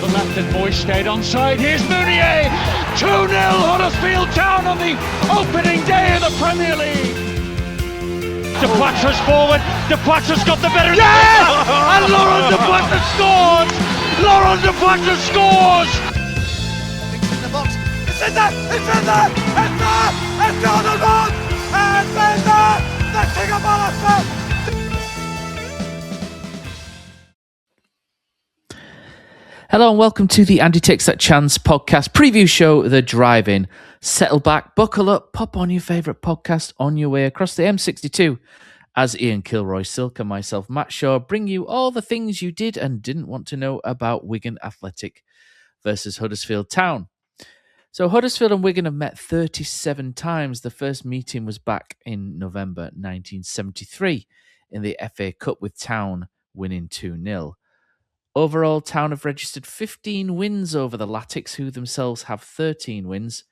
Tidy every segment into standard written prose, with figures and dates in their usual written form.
the left and Boy stayed onside. Here's Mounier. 2-0 Huddersfield Town on the opening day of the Premier League. De Poitras forward. De Poitras got the better. Yes! And Laurent De Poitras scores. Laurent De Poitras scores. It's in the box. It's in there. It's in there. It's there. It's on the run. It's in there. The King of Huddersfield. Hello and welcome to the Andy Takes That Chance podcast preview show, The Drive-In. Settle back, buckle up, pop on your favourite podcast on your way across the M62 as Ian Kilroy Silk and myself, Matt Shaw, bring you all the things you did and didn't want to know about Wigan Athletic versus Huddersfield Town. So Huddersfield and Wigan have met 37 times. The first meeting was back in November 1973 in the FA Cup with Town winning 2-0. Overall, Town have registered 15 wins over the Latics, who themselves have 13 wins,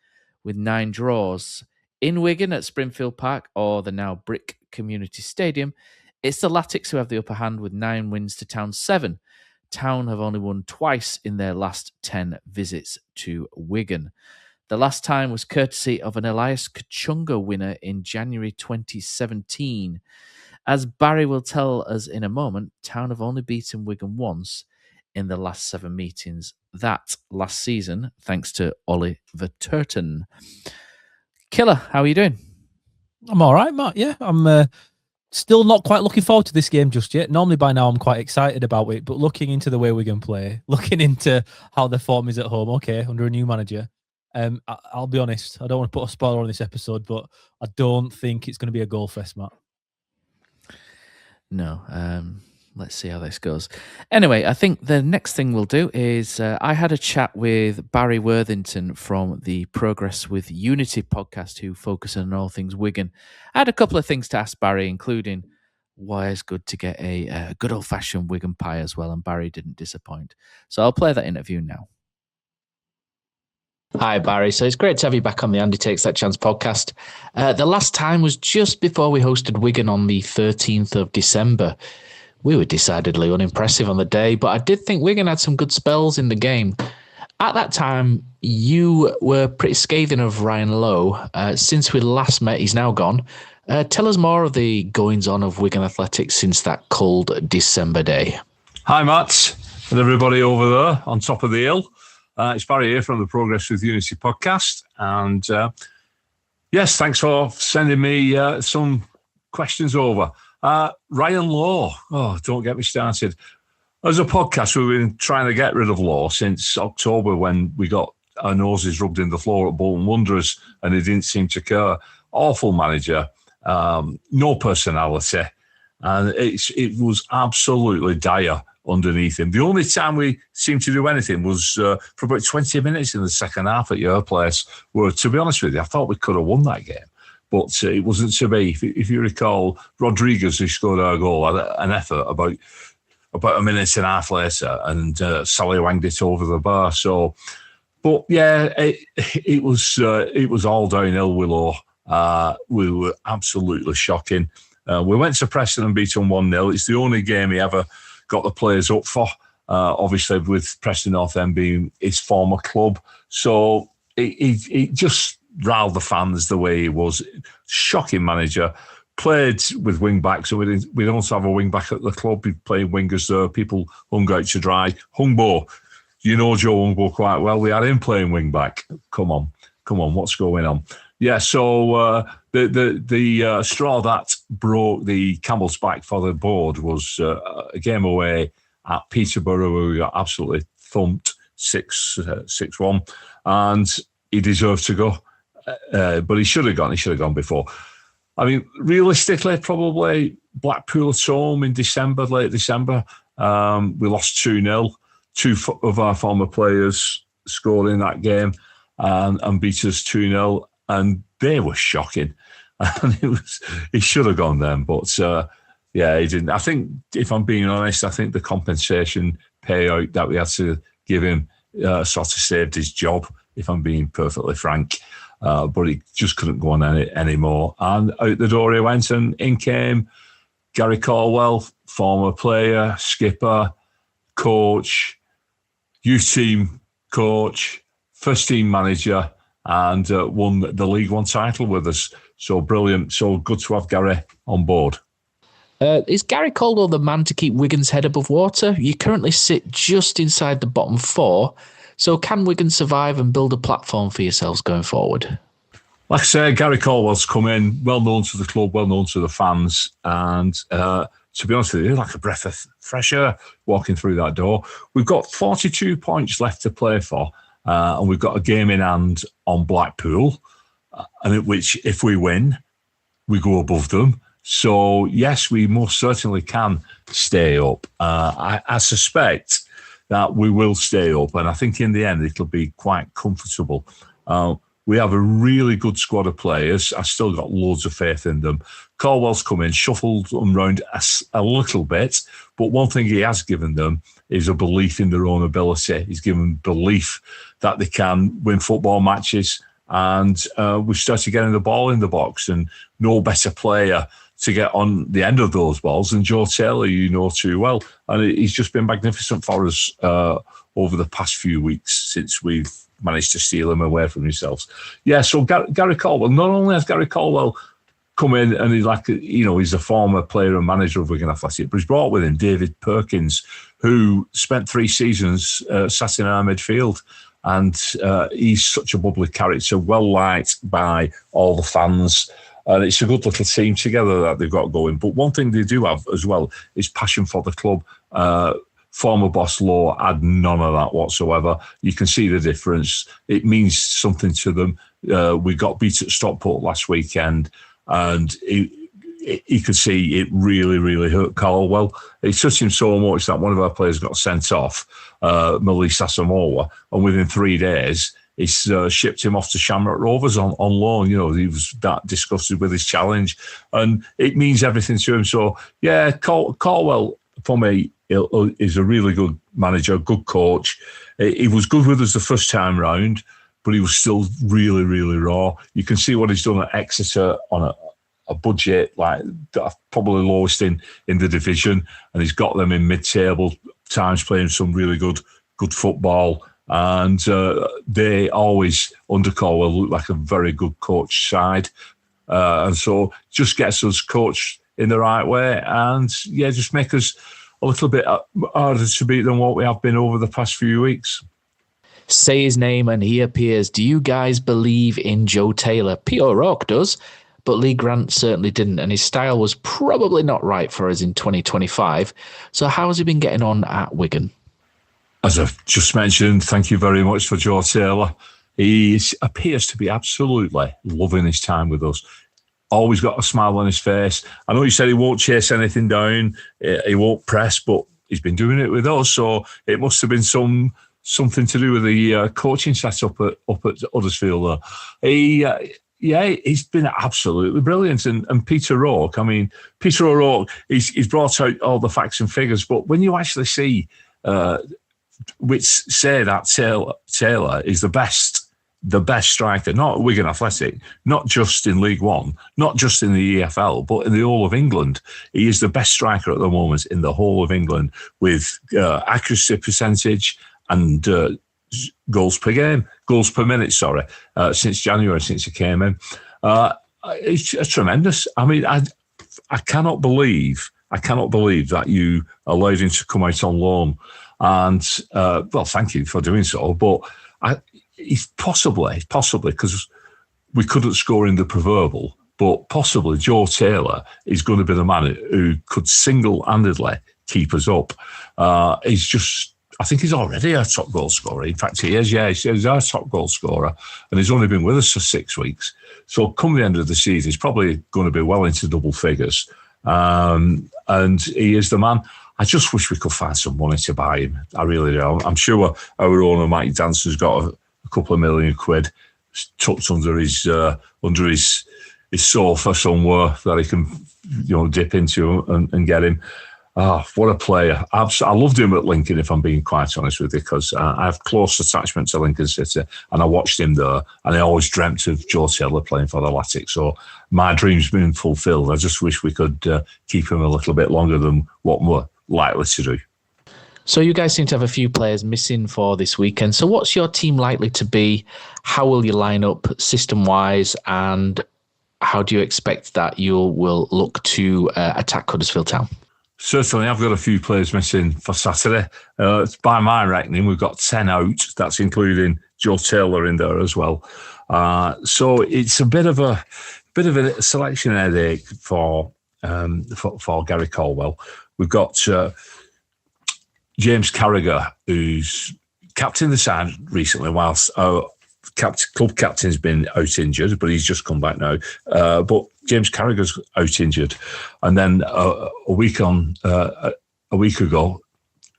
with 9 draws. In Wigan at Springfield Park, or the now Brick Community Stadium, it's the Latics who have the upper hand with 9 wins to Town's 7. Town have only won twice in their last 10 visits to Wigan. The last time was courtesy of an Elias Kachunga winner in January 2017. As Barry will tell us in a moment, Town have only beaten Wigan once in the last 7 meetings. That last season, thanks to Oliver Turton. Killer, how are you doing? I'm all right, Matt. Yeah, I'm still not quite looking forward to this game just yet. Normally by now I'm quite excited about it, but looking into the way we can play, looking into how the form is at home, okay, under a new manager, I'll be honest, I don't want to put a spoiler on this episode, but I don't think it's going to be a goal fest, Matt. No, let's see how this goes. Anyway, I think the next thing we'll do is I had a chat with Barry Worthington from the Progress with Unity podcast, who focus on all things Wigan. I had a couple of things to ask Barry, including why it's good to get a good old-fashioned Wigan pie as well, and Barry didn't disappoint. So I'll play that interview now. Hi, Barry. So it's great to have you back on the Andy Takes That Chance podcast. The last time was just before we hosted Wigan on the 13th of December. We were decidedly unimpressive on the day, but I did think Wigan had some good spells in the game. At that time, you were pretty scathing of Ryan Lowe. Since we last met, he's now gone. Tell us more of the goings-on of Wigan Athletics since that cold December day. Hi, Matt, and everybody over there on top of the hill. It's Barry here from the Progress with Unity podcast. And yes, thanks for sending me some questions over. Ryan Lowe, don't get me started. As a podcast, we've been trying to get rid of Lowe since October when we got our noses rubbed in the floor at Bolton Wanderers and he didn't seem to care. Awful manager, no personality, and it was absolutely dire underneath him. The only time we seemed to do anything was for about 20 minutes in the second half at your place, where, to be honest with you, I thought we could have won that game. But it wasn't to be. If you recall, Rodriguez, who scored our goal, had an effort about a minute and a half later, and Sally wanged it over the bar. So, but yeah, it was all downhill with Lowe. We were absolutely shocking. We went to Preston and beat them 1-0. It's the only game he ever got the players up for, obviously with Preston North End being his former club. So it just riled the fans the way he was. Shocking manager. Played with wing-backs, so we don't have a wing-back at the club. We played wingers there. People hung out to dry. Hungbo, you know Joe Hungbo quite well. We had him playing wing-back. Come on, what's going on? Yeah, so the straw that broke the camel's back for the board was a game away at Peterborough where we got absolutely thumped 6-1, and he deserved to go. But he should have gone before. I mean, realistically, probably Blackpool at home in December, late December. We lost 2-0. 2 of our former players scored in that game and beat us 2-0. And they were shocking. And he should have gone then. But yeah, he didn't. I think, if I'm being honest, I think the compensation payout that we had to give him sort of saved his job, if I'm being perfectly frank. But he just couldn't go on anymore. And out the door he went, and in came Gary Caldwell, former player, skipper, coach, youth team coach, first team manager, and won the League One title with us. So brilliant. So good to have Gary on board. Is Gary Caldwell the man to keep Wigan's head above water? You currently sit just inside the bottom 4. So can Wigan survive and build a platform for yourselves going forward? Like I say, Gary Caldwell's come in, well known to the club, well known to the fans, and to be honest with you, like a breath of fresh air walking through that door. We've got 42 points left to play for, and we've got a game in hand on Blackpool, and which, if we win, we go above them. So, yes, we most certainly can stay up. I suspect that we will stay up, and I think in the end it'll be quite comfortable. We have a really good squad of players. I've still got loads of faith in them. Caldwell's come in, shuffled them round a little bit, but one thing he has given them is a belief in their own ability. He's given belief that they can win football matches, and we've started getting the ball in the box, and no better player to get on the end of those balls than Joe Taylor, you know too well. And he's just been magnificent for us over the past few weeks since we've managed to steal him away from yourselves. Yeah, so Gary Caldwell, not only has Gary Caldwell come in and he's a former player and manager of Wigan Athletic, but he's brought with him David Perkins, who spent 3 seasons sat in our midfield. And he's such a bubbly character, well liked by all the fans. And it's a good little team together that they've got going. But one thing they do have as well is passion for the club. Former boss Law had none of that whatsoever. You can see the difference. It means something to them. We got beat at Stockport last weekend, and he could see it really, really hurt Caldwell. It touched him so much that one of our players got sent off, Melissa Samoa, and within 3 days, he's shipped him off to Shamrock Rovers on loan. You know, he was that disgusted with his challenge, and it means everything to him. So, yeah, Caldwell, for me, is a really good manager, good coach. He was good with us the first time round, but he was still really, really raw. You can see what he's done at Exeter on a budget, like probably lowest in the division, and he's got them in mid-table times playing some really good football. And they always, under Caldwell, look like a very good coach side. And so just gets us coached in the right way, and yeah, just make us a little bit harder to beat than what we have been over the past few weeks. Say his name and he appears. Do you guys believe in Joe Taylor? Pete O'Rourke does, but Lee Grant certainly didn't, and his style was probably not right for us in 2025. So how has he been getting on at Wigan? As I've just mentioned, thank you very much for Joe Taylor. He appears to be absolutely loving his time with us. Always got a smile on his face. I know he said he won't chase anything down, he won't press, but he's been doing it with us. So it must have been something to do with the coaching setup up at Huddersfield. He's been absolutely brilliant. And Peter O'Rourke, Peter O'Rourke, he's brought out all the facts and figures, but when you actually see which say that Taylor is the best striker, not at Wigan Athletic, not just in League One, not just in the EFL, but in the whole of England. He is the best striker at the moment in the whole of England with accuracy percentage and goals per minute, since January, since he came in. It's tremendous. I cannot believe that you allowed him to come out on loan. And, thank you for doing so. But it's possibly, because we couldn't score in the proverbial, but possibly Joe Taylor is going to be the man who could single-handedly keep us up. I think he's already our top goal scorer. In fact, he is, he's our top goal scorer, and he's only been with us for 6 weeks. So come the end of the season, he's probably going to be well into double figures. And he is the man. I just wish we could find some money to buy him. I really do. I'm sure our owner, Mike Danson's got a couple of million quid tucked under his sofa somewhere that he can, dip into and get him. What a player. I loved him at Lincoln, if I'm being quite honest with you, because I have close attachment to Lincoln City, and I watched him there, and I always dreamt of Joe Taylor playing for the Latics. So my dream's been fulfilled. I just wish we could keep him a little bit longer than what we're likely to do. So you guys seem to have a few players missing for this weekend. So what's your team likely to be? How will you line up system-wise? And how do you expect that you will look to attack Huddersfield Town? Certainly, I've got a few players missing for Saturday. By my reckoning, we've got 10 out. That's including Joe Taylor in there as well. So it's a bit of a selection headache for Gary Caldwell. We've got James Carragher, who's captained the side recently, whilst club captain's been out injured, but he's just come back now. But James Carragher's out injured, and then a week ago,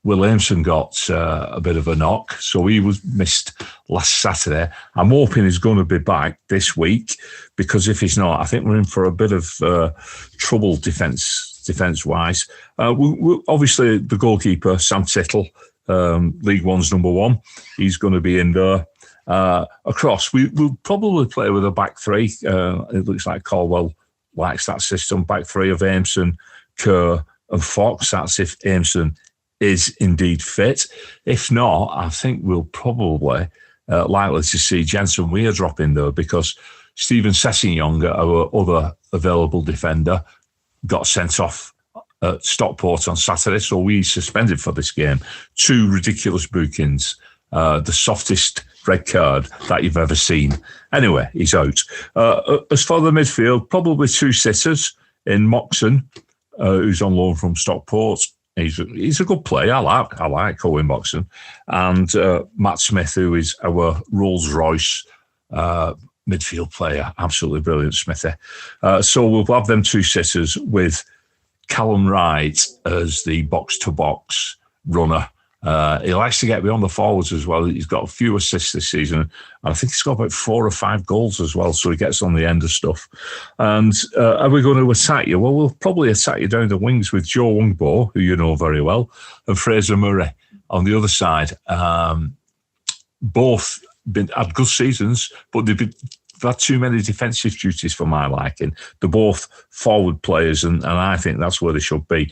Will Aimson got a bit of a knock, so he was missed last Saturday. I'm hoping he's going to be back this week, because if he's not, I think we're in for a bit of trouble defence-wise. We obviously, the goalkeeper, Sam Tittle, League One's number one, he's going to be in there. Across, we'll probably play with a back three. It looks like Caldwell likes that system, back three of Aimson, Kerr and Fox. That's if Aimson is indeed fit. If not, I think we'll probably likely to see Jensen Weir drop in there, because Stephen Sessegnon, our other available defender, got sent off at Stockport on Saturday, so we suspended for this game. 2 ridiculous bookings, the softest red card that you've ever seen. Anyway, he's out. As for the midfield, probably 2 sitters in Moxon, who's on loan from Stockport. He's a good player. I like Owen Moxon, and Matt Smith, who is our Rolls Royce midfield player. Absolutely brilliant, Smithy. So we'll have them 2 sitters with Callum Wright as the box-to-box runner. He likes to get beyond the forwards as well. He's got a few assists this season, and I think he's got about 4 or 5 goals as well, so he gets on the end of stuff. And are we going to attack you? Well, we'll probably attack you down the wings with Joe Wungbo, who you know very well, and Fraser Murray on the other side. Both had good seasons, but they've had too many defensive duties for my liking. They're both forward players, and I think that's where they should be.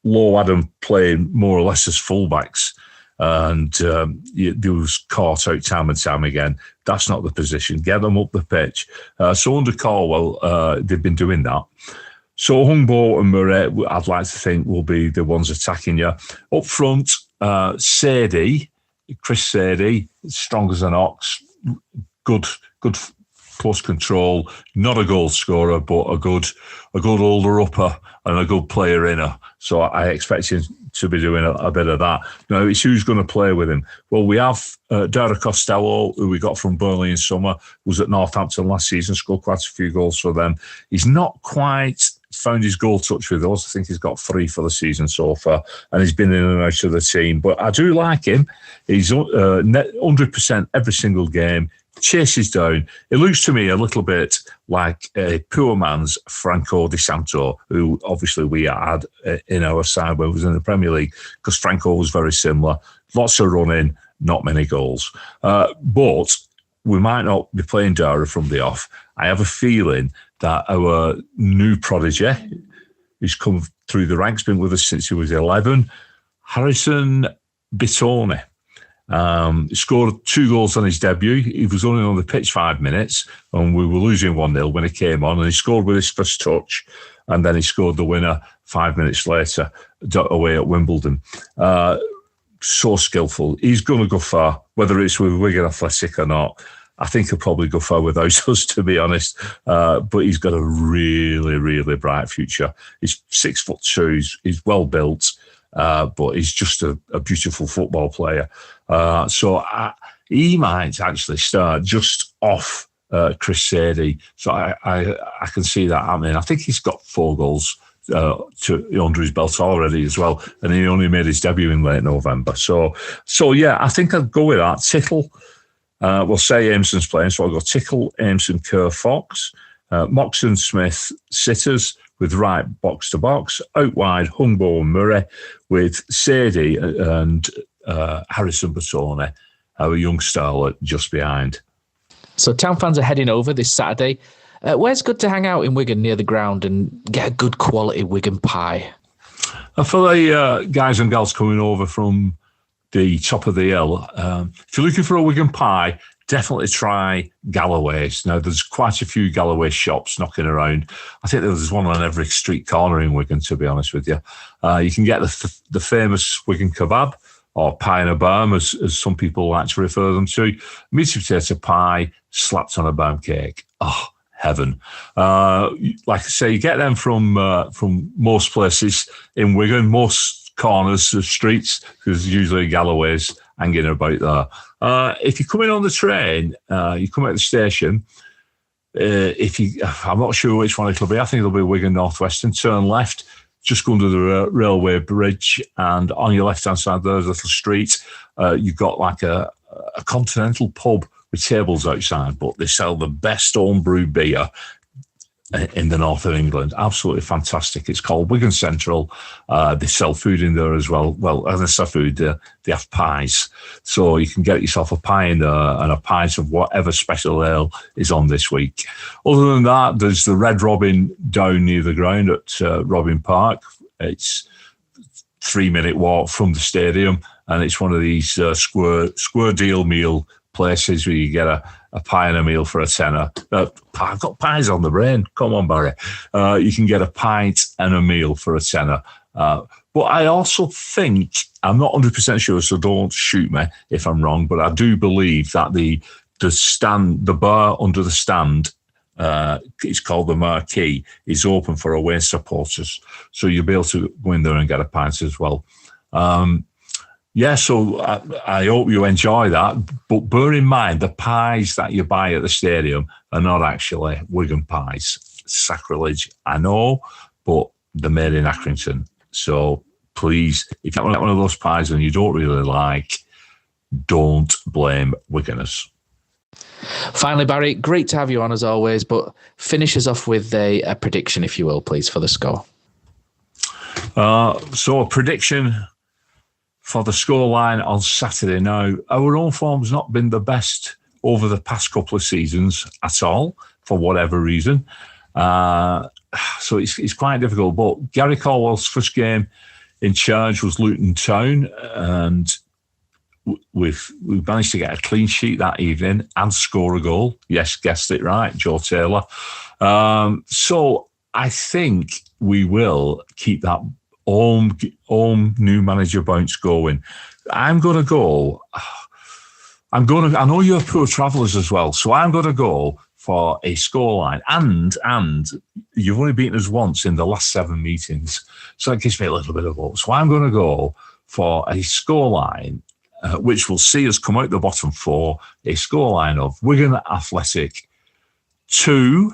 Low Adam playing more or less as fullbacks, and they was caught out time and time again. That's not the position. Get them up the pitch. So under Caldwell, they've been doing that. So Wungbo and Murray, I'd like to think, will be the ones attacking you. Up front, Chris Sadie, strong as an ox, good close control, not a goal scorer, but a good older upper and a good player inner. So I expect him to be doing a bit of that. Now, it's who's going to play with him. Well, we have Dara Costello, who we got from Burnley in summer, was at Northampton last season, scored quite a few goals for them. He's not quite found his goal touch with us. I think he's got 3 for the season so far, and he's been in and out of the team. But I do like him. He's 100% every single game. Chases down. It looks to me a little bit like a poor man's Franco Di Santo, who obviously we had in our side when he was in the Premier League, because Franco was very similar. Lots of running, not many goals. But we might not be playing Dara from the off. I have a feeling that our new prodigy, who's come through the ranks, been with us since he was 11, Harrison Bitone. He scored 2 goals on his debut. He was only on the pitch 5 minutes, and we were losing 1-0 when he came on, and he scored with his first touch, and then he scored the winner 5 minutes later away at Wimbledon. So skillful. He's going to go far, whether it's with Wigan Athletic or not. I think he'll probably go far without us, to be honest. But he's got a really, really bright future. He's 6'2". He's well built. But he's just a beautiful football player. So he might actually start just off Chris Sadie. So I can see that happening. I think he's got 4 goals under his belt already as well, and he only made his debut in late November. So yeah, I think I'll go with that. Tittle, we'll say Aimson's playing, so I'll go Tittle, Aimson, Kerr, Fox, Moxon, Smith, sitters, with Wright box to box, out wide Wungbo and Murray, with Sadie and Harrison Batone, our young starlet, just behind. So Town fans are heading over this Saturday. Where's good to hang out in Wigan near the ground and get a good quality Wigan pie? And for the guys and gals coming over from the top of the hill, if you're looking for a Wigan pie, definitely try Galloway's. Now, there's quite a few Galloway shops knocking around. I think there's one on every street corner in Wigan, to be honest with you. You can get the famous Wigan kebab, or pie in a berm, as some people like to refer them to. Meat and potato pie slapped on a berm cake. Oh, heaven. Like I say, you get them from most places in Wigan, most corners of streets, because usually Galloway's hanging about there. If you're coming on the train, you come out the station, I'm not sure which one it'll be. I think it'll be Wigan North Western. Turn left, just go under the railway bridge, and on your left-hand side, there's a little street. You've got like a continental pub with tables outside, but they sell the best home-brewed beer in the north of England. Absolutely fantastic. It's called Wigan Central. They sell food in there as well. Well, as I say food, they have pies. So you can get yourself a pie in there and a pint of whatever special ale is on this week. Other than that, there's the Red Robin down near the ground at Robin Park. It's 3-minute walk from the stadium, and it's one of these square deal meal places where you get a pie and a meal for a tenner. I've got pies on the brain. Come on, Barry. You can get a pint and a meal for a tenner. But I also think, I'm not 100% sure, so don't shoot me if I'm wrong, but I do believe that the bar under the stand, it's called the Marquee, is open for away supporters. So you'll be able to go in there and get a pint as well. So I hope you enjoy that. But bear in mind, the pies that you buy at the stadium are not actually Wigan pies. Sacrilege, I know, but they're made in Accrington. So please, if you want one of those pies and you don't really like, don't blame Wiganers. Finally, Barry, great to have you on as always, but finish us off with a prediction, if you will, please, for the score. So a prediction for the scoreline on Saturday. Now, our own form's not been the best over the past couple of seasons at all, for whatever reason. So it's quite difficult. But Gary Caldwell's first game in charge was Luton Town, and we've managed to get a clean sheet that evening and score a goal. Yes, guessed it right, Joe Taylor. So I think we will keep that home new manager bounce going. I know you're poor travellers as well, so I'm going to go for a scoreline. And you've only beaten us once in the last 7 meetings, so that gives me a little bit of hope. So I'm going to go for a scoreline which will see us come out the bottom 4, a scoreline of Wigan Athletic 2,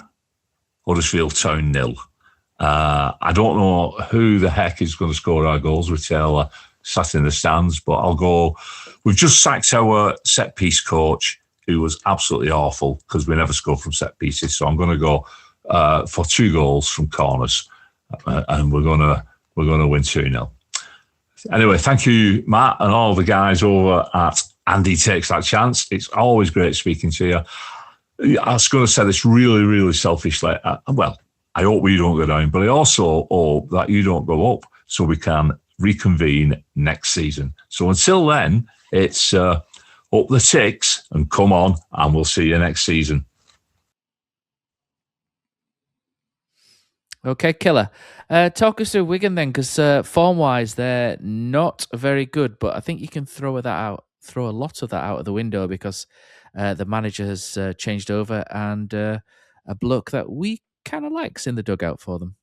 Huddersfield Town 0. I don't know who the heck is going to score our goals with Taylor sat in the stands, but I'll go. We've just sacked our set piece coach, who was absolutely awful because we never scored from set pieces. So I'm going to go for 2 goals from corners, and we're going to win 2-0. Anyway, thank you, Matt, and all the guys over at Andy Takes That Chance. It's always great speaking to you. I was going to say this really, really selfishly. I hope we don't go down, but I also hope that you don't go up so we can reconvene next season. So until then, it's up the ticks and come on, and we'll see you next season. Okay, killer. Talk us through Wigan then, because form-wise, they're not very good, but I think you can throw a lot of that out of the window because the manager has changed over and a bloke that we kind of likes in the dugout for them.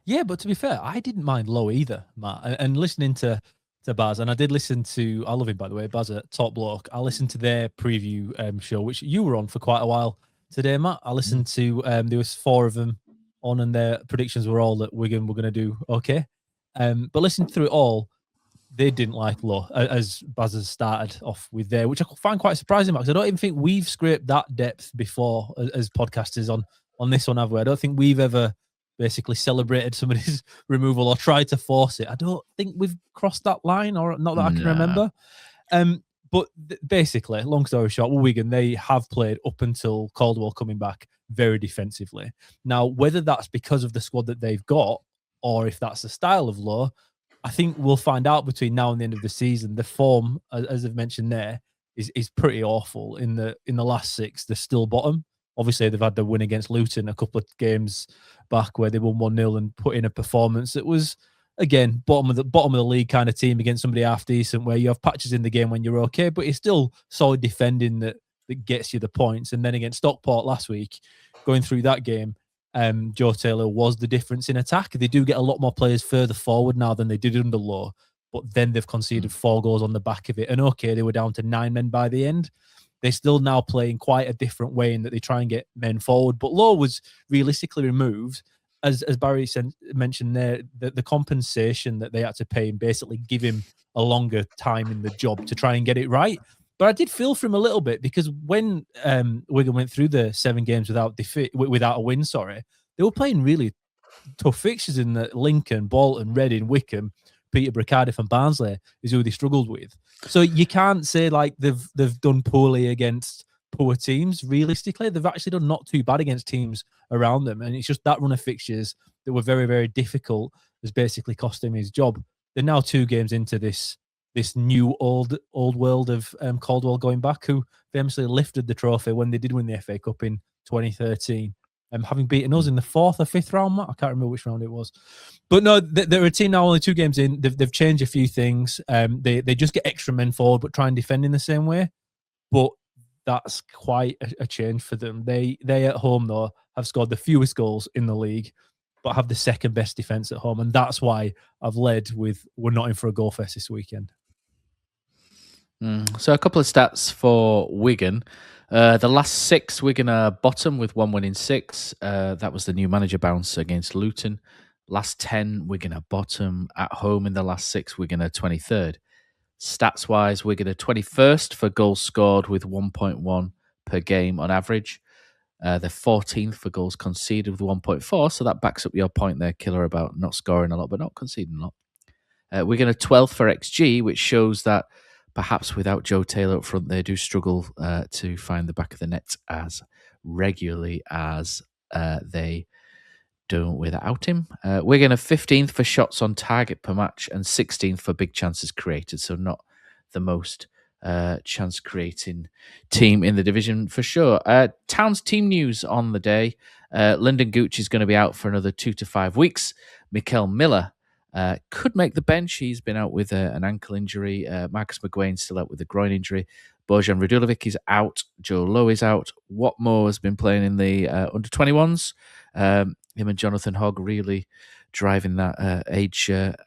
Yeah, but to be fair, I didn't mind Lowe either, Matt. And listening to Baz, and I did listen to, I love him by the way, Baz at Top Bloke. I listened to their preview show, which you were on for quite a while today, Matt. I listened to, there was 4 of them on, and their predictions were all that Wigan were going to do okay. But listening through it all, they didn't like Lowe, as Baz has started off with there, which I find quite surprising, because I don't even think we've scraped that depth before as podcasters on this one, have we? I don't think we've ever basically celebrated somebody's removal or tried to force it. I don't think we've crossed that line, or not that I can remember. But basically, long story short, Wigan, they have played up until Caldwell coming back very defensively. Now, whether that's because of the squad that they've got, or if that's the style of Lowe. I think we'll find out between now and the end of the season. The form, as I've mentioned there, is pretty awful. In the last 6, they're still bottom. Obviously, they've had the win against Luton a couple of games back where they won 1-0 and put in a performance that was, again, bottom of the league kind of team against somebody half decent, where you have patches in the game when you're okay, but it's still solid defending that gets you the points. And then against Stockport last week, going through that game, Joe Taylor was the difference in attack. They do get a lot more players further forward now than they did under Lowe, but then they've conceded 4 goals on the back of it. And okay, they were down to 9 men by the end. They're still now playing quite a different way in that they try and get men forward. But Lowe was realistically removed, as Barry mentioned there, the compensation that they had to pay and basically give him a longer time in the job to try and get it right. But I did feel for him a little bit, because when Wigan went through the 7 games without a win, they were playing really tough fixtures in the Lincoln, Bolton, Reading, Wickham, Peterborough, Cardiff and Barnsley is who they struggled with. So you can't say like they've done poorly against poor teams. Realistically, they've actually done not too bad against teams around them. And it's just that run of fixtures that were very, very difficult has basically cost him his job. They're now 2 games into this new old world of Caldwell going back, who famously lifted the trophy when they did win the FA Cup in 2013, having beaten us in the 4th or 5th round. I can't remember which round it was. But no, they're a team now only 2 games in. They've changed a few things. They just get extra men forward, but try and defend in the same way. But that's quite a change for them. They at home, though, have scored the fewest goals in the league, but have the 2nd best defence at home. And that's why I've led with we're not in for a goal fest this weekend. So a couple of stats for Wigan. The last 6, Wigan are bottom with 1 win in 6. That was the new manager bounce against Luton. Last 10, Wigan are bottom. At home in the last 6, Wigan are 23rd. Stats-wise, Wigan are 21st for goals scored with 1.1 per game on average. They're 14th for goals conceded with 1.4, so that backs up your point there, Killer, about not scoring a lot but not conceding a lot. Wigan are 12th for XG, which shows that perhaps without Joe Taylor up front, they do struggle to find the back of the net as regularly as they don't without him. Wigan are 15th for shots on target per match and 16th for big chances created, so not the most chance creating team in the division for sure. Town's team news on the day. Lyndon Gooch is going to be out for another 2 to 5 weeks. Mikel Miller could make the bench. He's been out with an ankle injury. Marcus McGuane's still out with a groin injury. Bojan Radulovic is out. Joe Lowe is out. Watmore has been playing in the under-21s. Him and Jonathan Hogg really driving that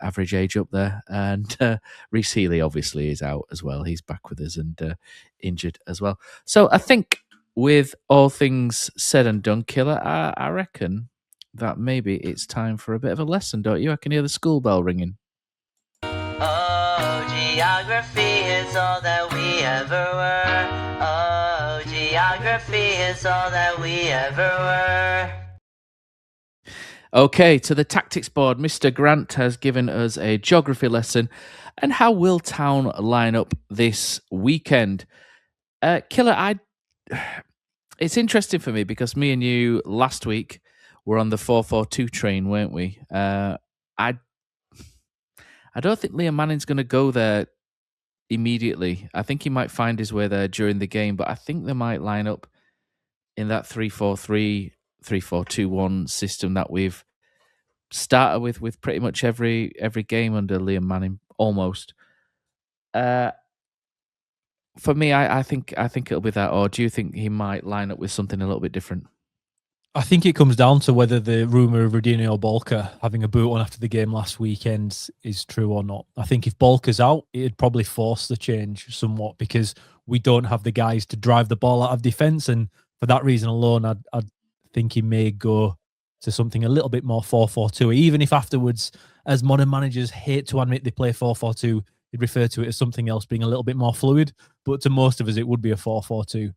average age up there. And Reece Healy obviously is out as well. He's back with us and injured as well. So I think with all things said and done, Killer, I reckon that maybe it's time for a bit of a lesson, don't you? I can hear the school bell ringing. Oh, geography is all that we ever were. Oh, geography is all that we ever were. Okay, to the tactics board, Mr. Grant has given us a geography lesson. And how will Town line up this weekend? Killer, it's interesting for me because me and you last week were on the 4-4-2 train, weren't we? I don't think Liam Manning's going to go there immediately. I think he might find his way there during the game, but I think they might line up in that 3-4-3, 3-4-2-1 system that we've started with pretty much every game under Liam Manning, almost. For me, I think it'll be that. Or do you think he might line up with something a little bit different? I think it comes down to whether the rumour of Radinho Bolka having a boot on after the game last weekend is true or not. I think if Bolka's out, it'd probably force the change somewhat because we don't have the guys to drive the ball out of defence. And for that reason alone, I'd think he may go to something a little bit more 4-4-2, even if afterwards, as modern managers hate to admit they play 4-4-2, they'd refer to it as something else being a little bit more fluid. But to most of us, it would be a 4-4-2.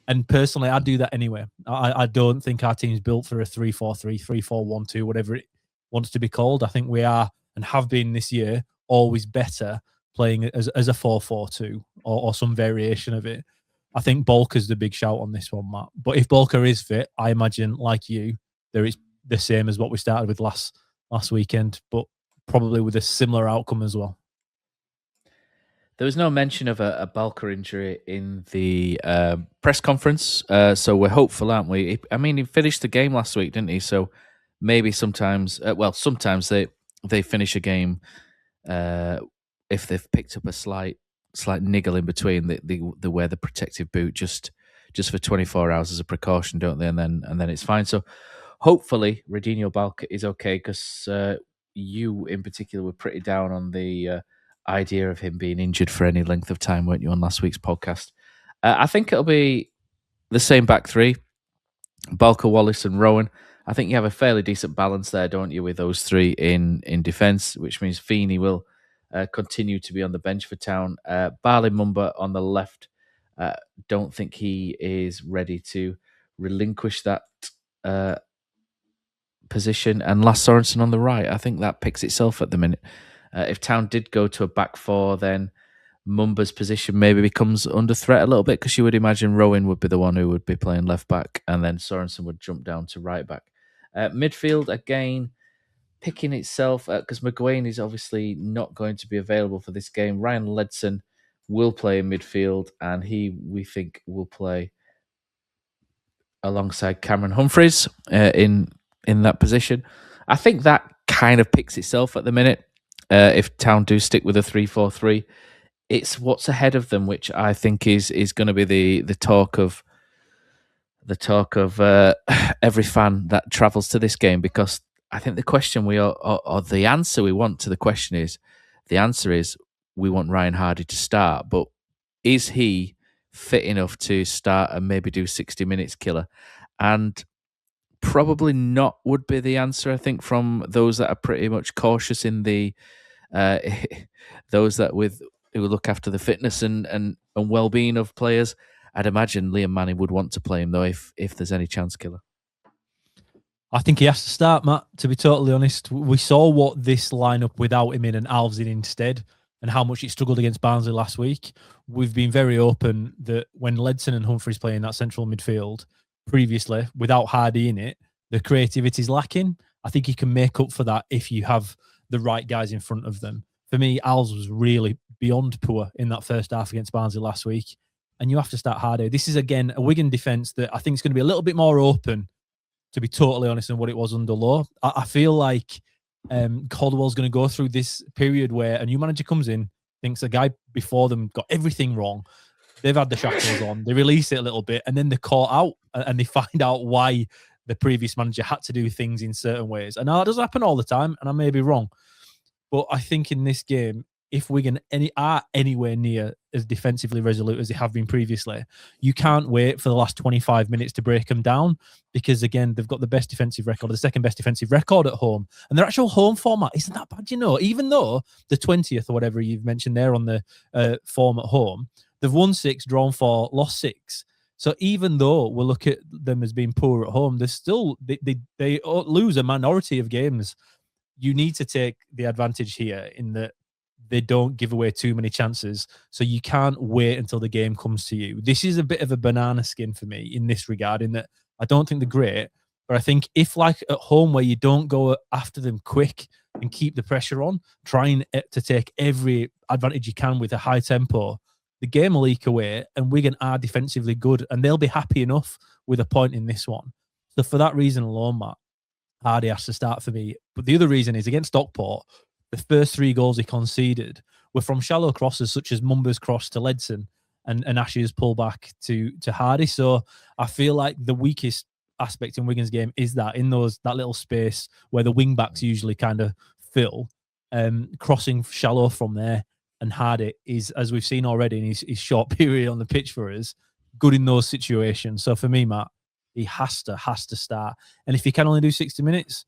And personally, I'd do that anyway. I don't think our team's built for a 3-4-3, 3-4-1-2, whatever it wants to be called. I think we are, and have been this year, always better playing as a 4-4-2 or some variation of it. I think Bolka's the big shout on this one, Matt. But if Bolka is fit, I imagine, like you, there is the same as what we started with last last weekend, but probably with a similar outcome as well. There was no mention of a Balker injury in the press conference, so we're hopeful, aren't we? I mean, he finished the game last week, didn't he? So maybe sometimes, sometimes they finish a game if they've picked up a slight niggle in between. They wear the protective boot just for 24 hours as a precaution, don't they? And then it's fine. So hopefully, Radinho Balker is okay, because you in particular were pretty down on the idea of him being injured for any length of time, weren't you, on last week's podcast? I think it'll be the same back three: Balker, Wallace, and Rowan. I think you have a fairly decent balance there, don't you, with those three in defence, which means Feeney will continue to be on the bench for Town. Barley Mumba on the left. Don't think he is ready to relinquish that position. And Lasse Sorensen on the right. I think that picks itself at the minute. If Town did go to a back four, then Mumba's position maybe becomes under threat a little bit, because you would imagine Rowan would be the one who would be playing left back, and then Sorensen would jump down to right back. Midfield, again, picking itself, because McGuane is obviously not going to be available for this game. Ryan Ledson will play in midfield, and we think, will play alongside Cameron Humphreys in that position. I think that kind of picks itself at the minute. If Town do stick with a 3-4-3, it's what's ahead of them, which I think is going to be the talk of every fan that travels to this game, because I think the question or the answer we want to the question is, the answer is we want Ryan Hardy to start, but is he fit enough to start and maybe do 60 minutes, Killer? And probably not would be the answer, I think, from those that are pretty much cautious in the those that who look after the fitness and well-being of players. I'd imagine Liam Manning would want to play him, though, if there's any chance, Killer. I think he has to start, Matt, to be totally honest. We saw what this lineup without him in and Alves in instead, and how much it struggled against Barnsley last week. We've been very open that when Ledson and Humphreys play in that central midfield previously, without Hardy in it, the creativity is lacking. I think you can make up for that if you have the right guys in front of them. For me, Alves was really beyond poor in that first half against Barnsley last week, and you have to start Hardy. This is, again, a Wigan defence that I think is going to be a little bit more open, to be totally honest, than what it was under Lowe. I feel like Calderwell's going to go through this period where a new manager comes in, thinks a guy before them got everything wrong. They've had the shackles on, they release it a little bit, and then they're caught out and they find out why the previous manager had to do things in certain ways. And now that doesn't happen all the time, and I may be wrong. But I think in this game, if Wigan are anywhere near as defensively resolute as they have been previously, you can't wait for the last 25 minutes to break them down, because, again, they've got the best defensive record, the second best defensive record at home. And their actual home format isn't that bad, even though the 20th or whatever you've mentioned there on the form at home, they've won 6, drawn 4, lost 6. So even though we'll look at them as being poor at home, they're still, they lose a minority of games. You need to take the advantage here in that they don't give away too many chances. So you can't wait until the game comes to you. This is a bit of a banana skin for me in this regard, in that I don't think they're great, but I think if, like at home, where you don't go after them quick and keep the pressure on, trying to take every advantage you can with a high tempo, the game will leak away, and Wigan are defensively good, and they'll be happy enough with a point in this one. So for that reason alone, Matt, Hardy has to start for me. But the other reason is, against Stockport, the first 3 goals he conceded were from shallow crosses, such as Mumba's cross to Ledson and Ash's pull back to Hardy. So I feel like the weakest aspect in Wigan's game is that little space where the wing backs usually kind of fill, crossing shallow from there. And Hardy is, as we've seen already in his short period on the pitch for us, good in those situations. So for me, Matt, he has to start. And if he can only do 60 minutes,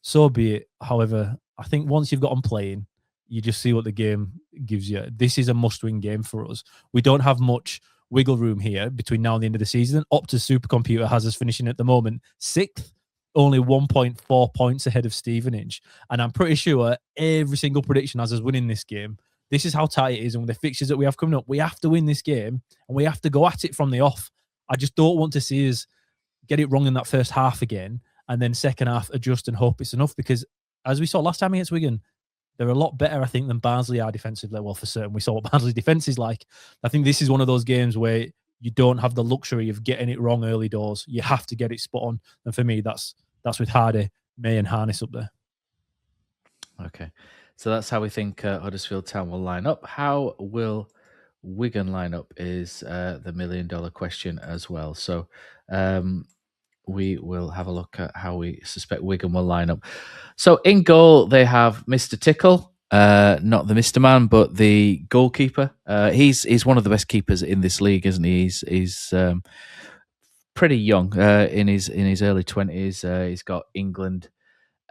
so be it. However, I think once you've got him playing, you just see what the game gives you. This is a must-win game for us. We don't have much wiggle room here between now and the end of the season. Opta's supercomputer has us finishing at the moment 6th, only 1.4 points ahead of Stevenage. And I'm pretty sure every single prediction has us winning this game. This is how tight it is, and with the fixtures that we have coming up, we have to win this game, and we have to go at it from the off. I just don't want to see us get it wrong in that first half again, and then second half adjust and hope it's enough, because as we saw last time against Wigan, they're a lot better, I think, than Barnsley are defensively. Well, for certain, we saw what Barnsley's defence is like. I think this is one of those games where you don't have the luxury of getting it wrong early doors. You have to get it spot on. And for me, that's with Hardy, May and Harness up there. Okay. So that's how we think Huddersfield Town will line up. How will Wigan line up is the $1 million question as well. So we will have a look at how we suspect Wigan will line up. So in goal, they have Mr. Tickle, not the Mr. Man, but the goalkeeper. He's one of the best keepers in this league, isn't he? He's pretty young, in his early 20s. He's got England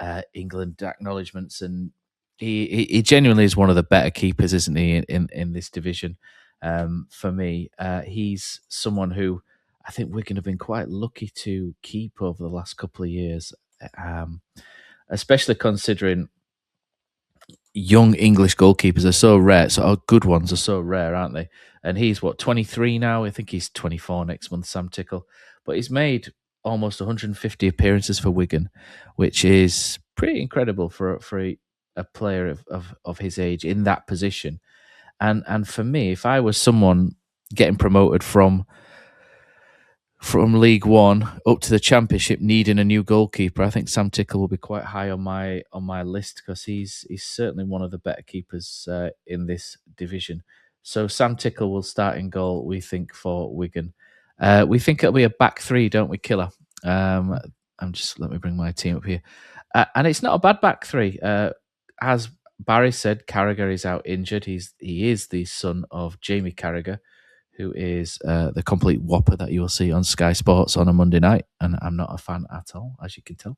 acknowledgements, and he genuinely is one of the better keepers, isn't he, in this division? For me, he's someone who I think Wigan have been quite lucky to keep over the last couple of years, especially considering young English goalkeepers are so rare. So good ones are so rare, aren't they? And he's 23 now. I think he's 24 next month, Sam Tickle. But he's made almost 150 appearances for Wigan, which is pretty incredible for a player of his age in that position. And for me, if I was someone getting promoted from League One up to the Championship, needing a new goalkeeper, I think Sam Tickle will be quite high on my list, because he's certainly one of the better keepers in this division. So Sam Tickle will start in goal, we think, for Wigan. We think it'll be a back three, don't we, Killer? Let me bring my team up here. And it's not a bad back three. As Barry said, Carragher is out injured. He is the son of Jamie Carragher, who is the complete whopper that you will see on Sky Sports on a Monday night, and I'm not a fan at all, as you can tell.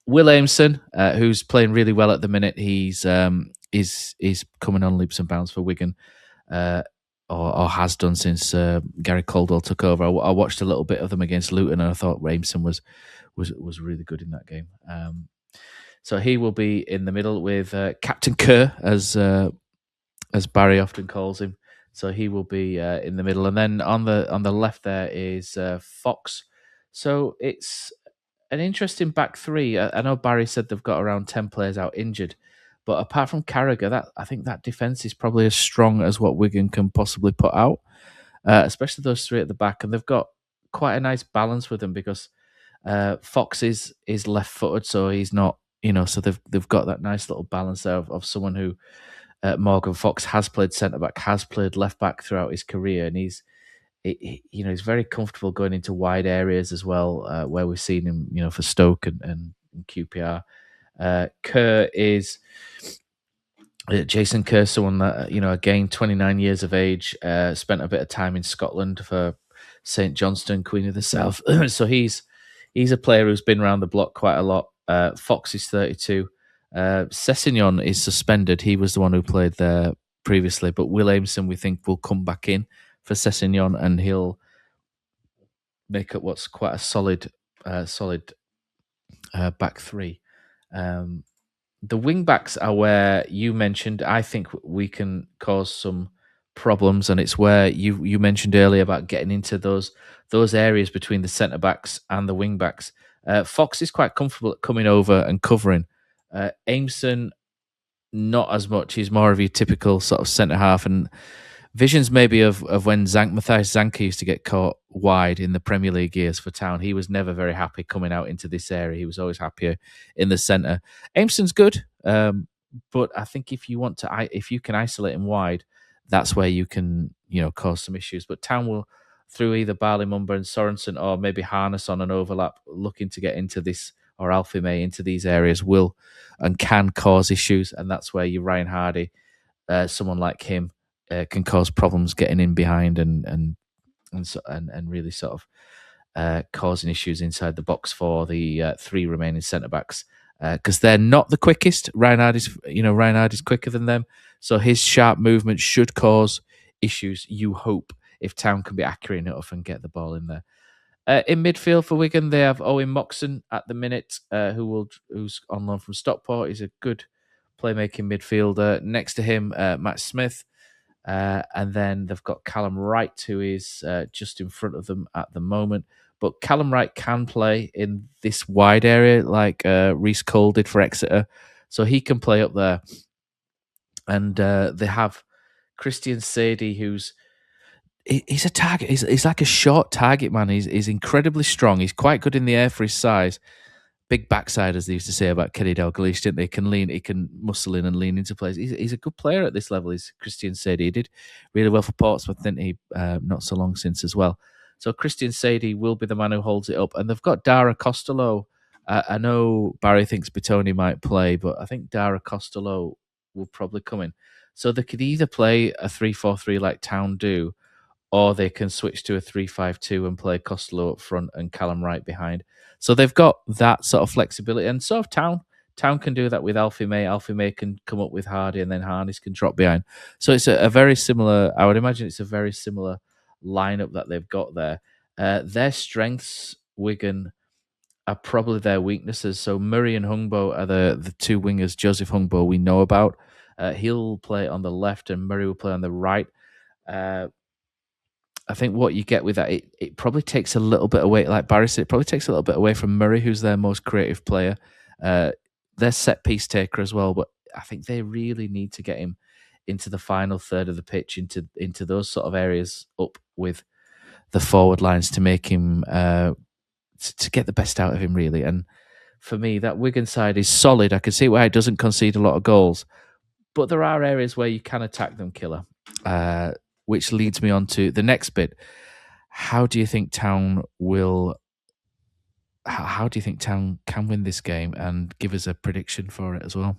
Will Aimson, who's playing really well at the minute, he's coming on leaps and bounds for Wigan, or has done since Gary Caldwell took over. I watched a little bit of them against Luton, and I thought Aimson was really good in that game. So he will be in the middle with Captain Kerr, as Barry often calls him. So he will be in the middle, and then on the left there is Fox. So it's an interesting back three. I know Barry said they've got around 10 players out injured, but apart from Carragher, I think that defence is probably as strong as what Wigan can possibly put out, especially those three at the back. And they've got quite a nice balance with them, because Fox is left-footed, so he's not, so they've got that nice little balance there of someone who. Morgan Fox has played centre-back, has played left-back throughout his career, and he's very comfortable going into wide areas as well, where we've seen him, for Stoke and QPR. Kerr is Jason Kerr, someone that, again, 29 years of age, spent a bit of time in Scotland for St Johnstone, Queen of the South. So he's a player who's been around the block quite a lot. Fox is 32. Sessegnon is suspended. He was the one who played there previously, but Will Aimson, we think, will come back in for Sessegnon, and he'll make up what's quite a solid back three. The wing backs are where you mentioned I think we can cause some problems, and it's where you mentioned earlier about getting into those areas between the centre backs and the wing backs. Fox is quite comfortable at coming over and covering. Aimson, not as much. He's more of your typical sort of centre half, and visions maybe of when Matthias Zanka used to get caught wide in the Premier League years for Town. He was never very happy coming out into this area. He was always happier in the centre. Aimson's good, but I think if you can isolate him wide, that's where you can cause some issues. But Town will, through either Barley Mumba and Sorensen, or maybe Harness on an overlap, looking to get into this, or Alfie May into these areas, will and can cause issues, and that's where you Ryan Hardy, someone like him, can cause problems getting in behind and really sort of causing issues inside the box for the three remaining centre backs, because they're not the quickest. Ryan Hardy's quicker than them, so his sharp movement should cause issues. You hope, if Town can be accurate enough and get the ball in there. In midfield for Wigan, they have Owen Moxon at the minute, who's on loan from Stockport. He's a good playmaking midfielder. Next to him, Matt Smith. And then they've got Callum Wright, who is just in front of them at the moment. but Callum Wright can play in this wide area like Reece Cole did for Exeter. So he can play up there. And they have Christian Sadie, he's a target. He's like a short target man. He's incredibly strong. He's quite good in the air for his size. Big backside, as they used to say about Kenny Dalglish, didn't they? He can muscle in and lean into plays. He's a good player at this level. He's Christian Sadie. He did really well for Portsmouth, didn't he? Not so long since as well. So Christian Sadie will be the man who holds it up. And they've got Dara Costello. I know Barry thinks Bitoni might play, but I think Dara Costello will probably come in. So they could either play a 3-4-3 like Town do, or they can switch to a 3-5-2 and play Costello up front and Callum Wright behind. So they've got that sort of flexibility. And so if Town can do that with Alfie May. Alfie May can come up with Hardy, and then Harness can drop behind. So it's a very similar, I would imagine it's a very similar lineup that they've got there. Their strengths, Wigan, are probably their weaknesses. So Murray and Hungbo are the two wingers. Joseph Hungbo we know about. He'll play on the left and Murray will play on the right. I think what you get with that, it probably takes a little bit away, like Barry said, it probably takes a little bit away from Murray, who's their most creative player. They're set piece taker as well, but I think they really need to get him into the final third of the pitch, into those sort of areas up with the forward lines to make him, to get the best out of him, really. And for me, that Wigan side is solid. I can see why it doesn't concede a lot of goals, but there are areas where you can attack them, Killer. Which leads me on to the next bit. How do you think Town can win this game, and give us a prediction for it as well?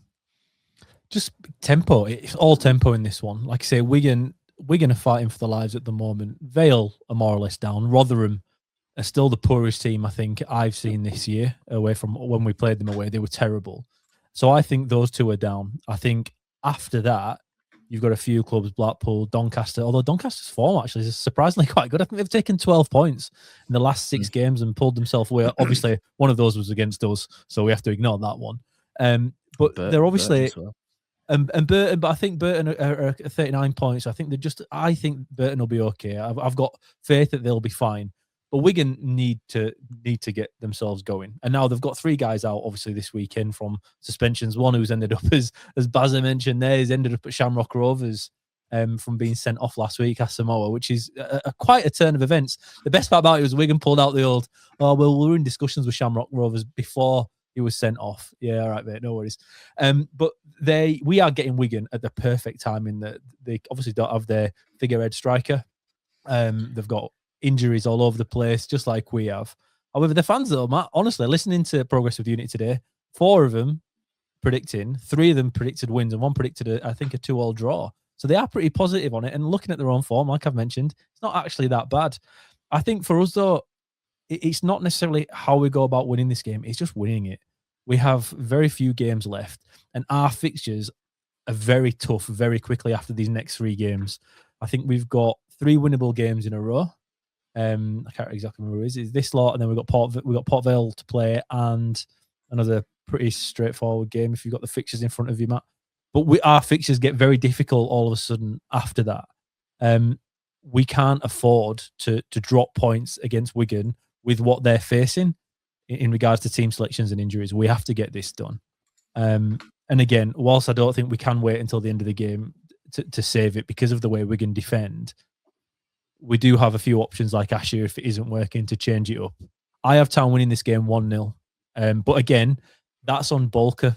Just tempo. It's all tempo in this one. Like I say, Wigan are fighting for their lives at the moment. Vale are more or less down. Rotherham are still the poorest team I think I've seen this year, away from when we played them away. They were terrible. So I think those two are down. I think after that, you've got a few clubs, Blackpool, Doncaster, although Doncaster's form actually is surprisingly quite good. I think they've taken 12 points in the last 6 games and pulled themselves away. Obviously, one of those was against us, so we have to ignore that one. But they're obviously... And Burton, but I think Burton are 39 points. I think Burton will be okay. I've got faith that they'll be fine. But Wigan need to get themselves going. And now they've got 3 guys out, obviously, this weekend from suspensions. One who's ended up, as Bazza mentioned there, has ended up at Shamrock Rovers from being sent off last week, Asamoah, which is quite a turn of events. The best part about it was Wigan pulled out the old, we're in discussions with Shamrock Rovers before he was sent off. Yeah, all right, mate, no worries. But we are getting Wigan at the perfect time in that they obviously don't have their figurehead striker. They've got injuries all over the place, just like we have. However, the fans, though, Matt, honestly, listening to Progress with Unity today, 4 of them predicting, 3 of them predicted wins, and 1 predicted, I think, a 2-2 draw. So they are pretty positive on it. And looking at their own form, like I've mentioned, it's not actually that bad. I think for us, though, it's not necessarily how we go about winning this game. It's just winning it. We have very few games left, and our fixtures are very tough very quickly after these next 3 games. I think we've got 3 winnable games in a row. I can't exactly remember who it is. It's this lot, and then we've got Port Vale to play, and another pretty straightforward game if you've got the fixtures in front of you, Matt. But our fixtures get very difficult all of a sudden after that. We can't afford to drop points against Wigan with what they're facing in regards to team selections and injuries. We have to get this done. And again, whilst I don't think we can wait until the end of the game to save it because of the way Wigan defend, we do have a few options like Asher if it isn't working to change it up. I have Town winning this game 1-0. But again, that's on Bolker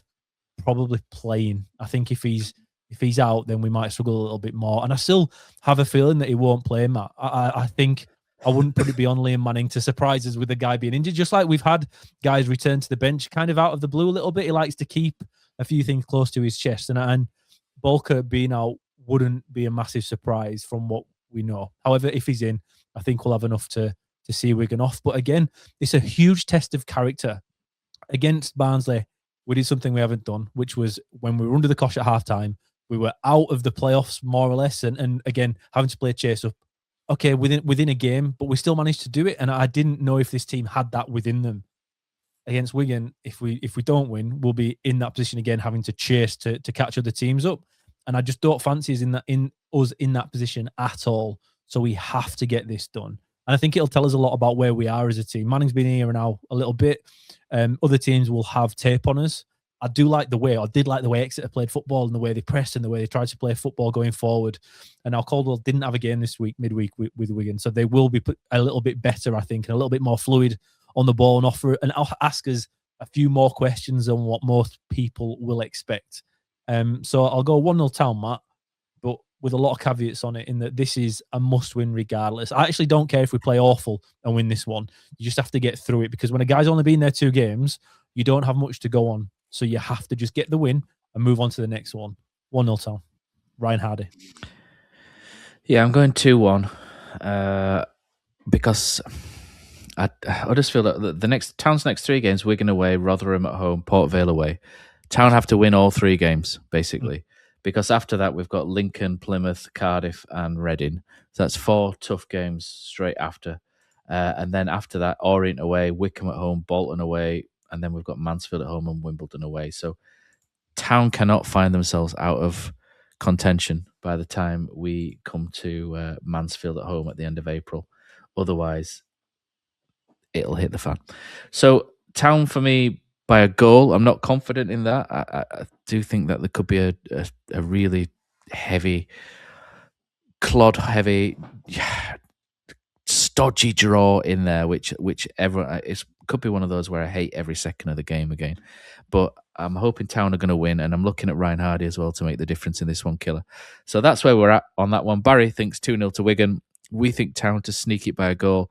probably playing. I think if he's out, then we might struggle a little bit more. And I still have a feeling that he won't play, Matt. I think I wouldn't put it beyond Liam Manning to surprise us with a guy being injured, just like we've had guys return to the bench kind of out of the blue a little bit. He likes to keep a few things close to his chest. And Bolker being out wouldn't be a massive surprise from what we know. However, if he's in, I think we'll have enough to see Wigan off. But again, it's a huge test of character. Against Barnsley, we did something we haven't done, which was when we were under the cosh at halftime, we were out of the playoffs more or less, and again having to play chase up. Okay, within a game, but we still managed to do it, and I didn't know if this team had that within them. Against Wigan, if we don't win, we'll be in that position again, having to chase to catch other teams up, and I just don't fancy us in that position at all. So we have to get this done. And I think it'll tell us a lot about where we are as a team. Manning's been here now a little bit. Other teams will have tape on us. I did like the way Exeter played football and the way they pressed and the way they tried to play football going forward. And now Caldwell didn't have a game this week, midweek with Wigan. So they will be a little bit better, I think, and a little bit more fluid on the ball and offer and ask us a few more questions than what most people will expect. So I'll go 1-0 Town, Matt, but with a lot of caveats on it in that this is a must-win regardless. I actually don't care if we play awful and win this one. You just have to get through it because when a guy's only been there 2 games, you don't have much to go on. So you have to just get the win and move on to the next one. 1-0 Town. Ryan Hardy. Yeah, I'm going 2-1 because I just feel that Town's next 3 games, Wigan away, Rotherham at home, Port Vale away. Town have to win all 3 games, basically, because after that we've got Lincoln, Plymouth, Cardiff and Reading. So that's 4 tough games straight after. And then after that, Orient away, Wycombe at home, Bolton away, and then we've got Mansfield at home and Wimbledon away. So Town cannot find themselves out of contention by the time we come to Mansfield at home at the end of April. Otherwise, it'll hit the fan. So Town for me by a goal. I'm not confident in that. I do think that there could be a really heavy, clod-heavy, stodgy draw in there, which everyone it could be one of those where I hate every second of the game again. But I'm hoping Town are going to win, and I'm looking at Ryan Hardy as well to make the difference in this one, Killer. So that's where we're at on that one. Barry thinks 2-0 to Wigan. We think Town to sneak it by a goal.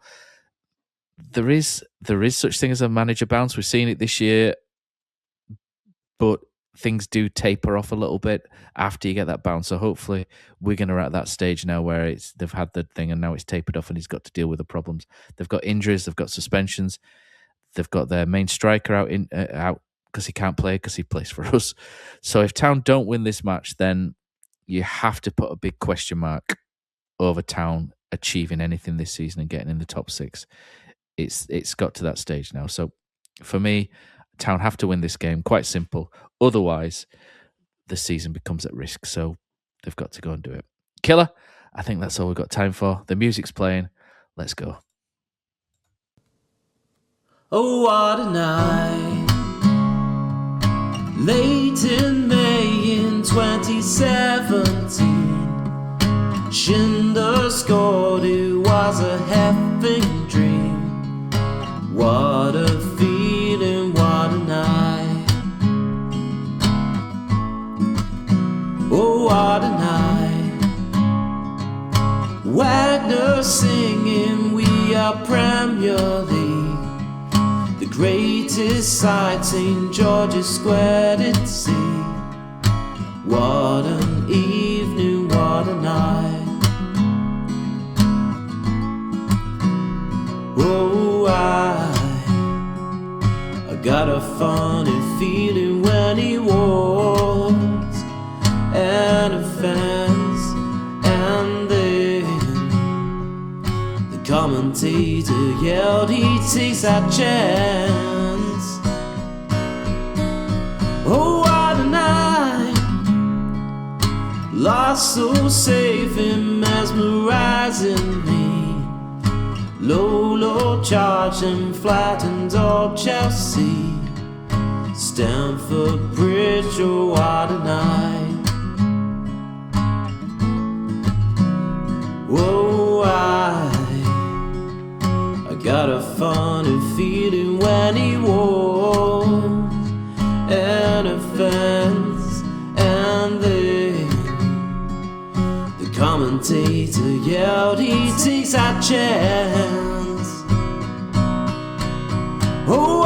There is such thing as a manager bounce. We've seen it this year, but things do taper off a little bit after you get that bounce. So hopefully Wigan are at that stage now where they've had the thing and now it's tapered off and he's got to deal with the problems. They've got injuries, they've got suspensions, they've got their main striker out because he can't play because he plays for us. So if Town don't win this match, then you have to put a big question mark over Town achieving anything this season and getting in the top 6. It's got to that stage now. So for me, Town have to win this game. Quite simple. Otherwise, the season becomes at risk. So they've got to go and do it. Killer, I think that's all we've got time for. The music's playing. Let's go. Oh, what a night. Late in May in 2017. Schindler scored, it was a heavenly dream. What a feeling, what a night. Oh, what a night. Wagner singing, we are Premier League. The greatest sight St. George's Square did see. What an evening, what a night. Oh, I got a funny feeling when he walks and a fence, and then the commentator yelled he takes that chance. Oh, what a night. Lost so safe and mesmerizing me. Low charge and flattened all Chelsea. Stamford Bridge, oh what a night. Whoa, I got a funny feeling when he walks and a fence, and then the commentator yelled he takes that chance. Oh,